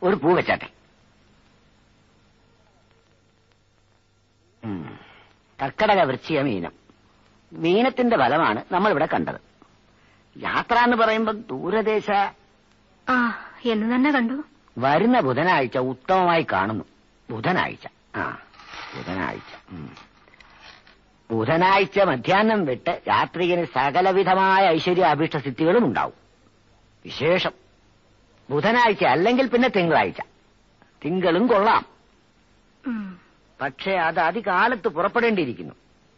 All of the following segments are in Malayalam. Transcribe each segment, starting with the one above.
ഒരു പൂ വെച്ചാട്ടെ. കർക്കടക വൃശ്ചിക മീനം. മീനത്തിന്റെ ഫലമാണ് നമ്മളിവിടെ കണ്ടത്. യാത്ര എന്ന് പറയുമ്പോൾ ദൂരദേശ എന്ന് തന്നെ കണ്ടു. വരുന്ന ബുധനാഴ്ച ഉത്തമമായി കാണുന്നു. ബുധനാഴ്ച മധ്യാഹ്നം വിട്ട് യാത്രികന് സകലവിധമായ ഐശ്വര്യ അഭീഷ്ട സിദ്ധികളും ഉണ്ടാവും. വിശേഷം ബുധനാഴ്ച അല്ലെങ്കിൽ പിന്നെ തിങ്കളാഴ്ച. തിങ്കളും കൊള്ളാം, പക്ഷേ അത് അതികാലത്ത് പുറപ്പെടേണ്ടിയിരിക്കുന്നു.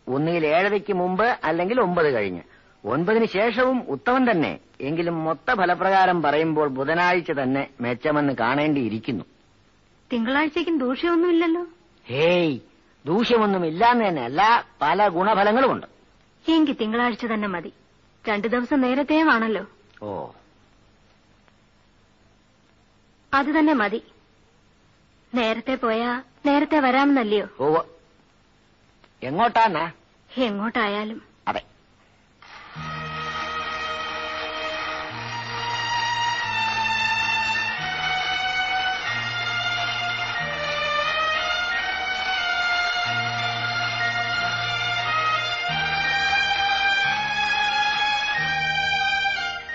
ഒന്നുകിൽ 7:30 മുമ്പ് അല്ലെങ്കിൽ 9 കഴിഞ്ഞ്. 9 ശേഷവും ഉത്തമം തന്നെ. എങ്കിലും മൊത്ത ഫലപ്രകാരം പറയുമ്പോൾ ബുധനാഴ്ച തന്നെ മെച്ചമെന്ന് കാണേണ്ടിയിരിക്കുന്നു. തിങ്കളാഴ്ചയ്ക്കും ദൂഷ്യമൊന്നുമില്ലല്ലോ? ഹേയ്, ദൂഷ്യമൊന്നുമില്ലാന്ന് തന്നെയല്ല, പല ഗുണഫലങ്ങളുമുണ്ട്. എങ്കിൽ തിങ്കളാഴ്ച തന്നെ മതി. 2 ദിവസം നേരത്തെയുമാണല്ലോ. അത് തന്നെ മതി. നേരത്തെ പോയാ നേരത്തെ വരാമെന്നല്ലയോ? എങ്ങോട്ടാന്നാ? എങ്ങോട്ടായാലും. അതെ.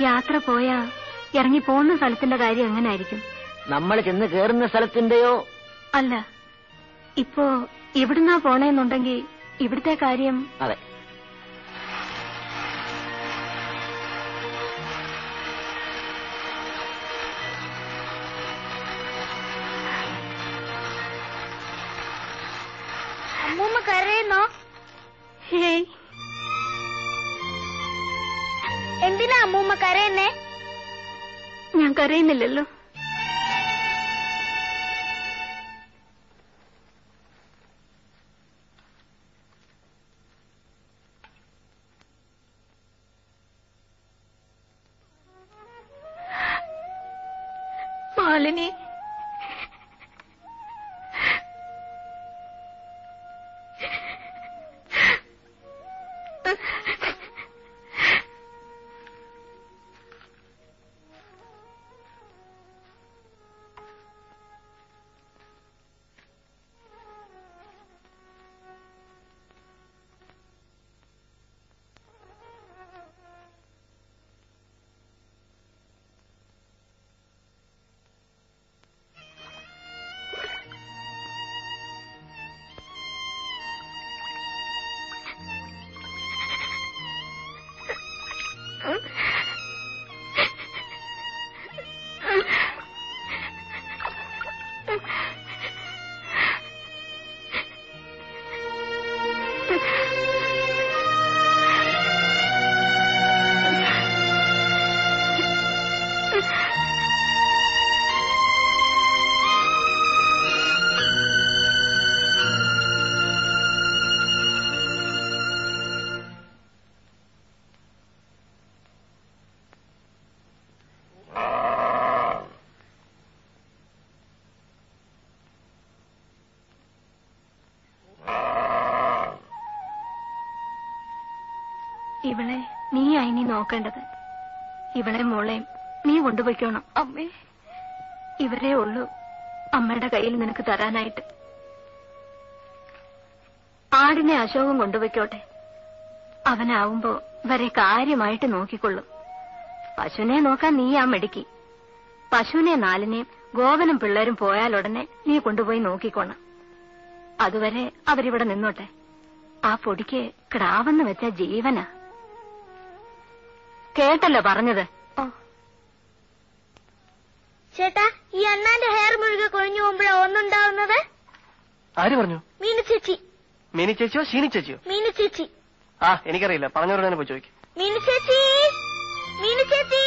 യാത്ര പോയാ ഇറങ്ങി പോകുന്ന സ്ഥലത്തിന്റെ കാര്യം എങ്ങനായിരിക്കും? നമ്മൾ ചെന്ന് കേറുന്ന സ്ഥലത്തിന്റെയോ? അല്ല, ഇപ്പോ ഇവിടുന്നാ പോണേന്നുണ്ടെങ്കിൽ ഇവിടുത്തെ കാര്യം. അതെ. അമ്മൂമ്മ കരയുന്നോ? ഹേയ്, എന്തിനാ അമ്മൂമ്മ കരയുന്നേ? ഞാൻ കരയുന്നില്ലല്ലോ. മാലിനി, ഇവളെ നീയായി നീ നോക്കേണ്ടത്. ഇവളെ മോളെയും നീ കൊണ്ടുപോയിക്കോണം. അമ്മേ, ഇവരേ ഉള്ളൂ അമ്മയുടെ കയ്യിൽ നിനക്ക് തരാനായിട്ട്. ആടിനെ അശോകം കൊണ്ടുപോയിക്കോട്ടെ. അവനാവുമ്പോ വരെ കാര്യമായിട്ട് നോക്കിക്കൊള്ളും. പശുവിനെ നോക്കാൻ നീയാ മെടുക്കി. പശുവിനെ 4നെയും ഗോവനും പിള്ളേരും പോയാലുടനെ നീ കൊണ്ടുപോയി നോക്കിക്കോണം. അതുവരെ അവരിവിടെ നിന്നോട്ടെ. ആ പൊടിക്ക് കിടാവെന്ന് വെച്ച ജീവനാ. കേട്ടല്ലോ പറഞ്ഞത്? ചേട്ടാ, ഈ അണ്ണാന്റെ ഹെയർ മുഴുകെ കൊഴിഞ്ഞു പോകുമ്പോഴാ ഒന്നുണ്ടാവുന്നത്. ആര് പറഞ്ഞു? മീനു ചേച്ചി. മീനു ചേച്ചിയോ ഷീനി ചേച്ചിയോ? മീനു ചേച്ചി. എനിക്കറിയില്ല, പറഞ്ഞവരോട് തന്നെ പോയി ചോദിക്കും. മീനു ചേച്ചി, മീനു ചേച്ചി.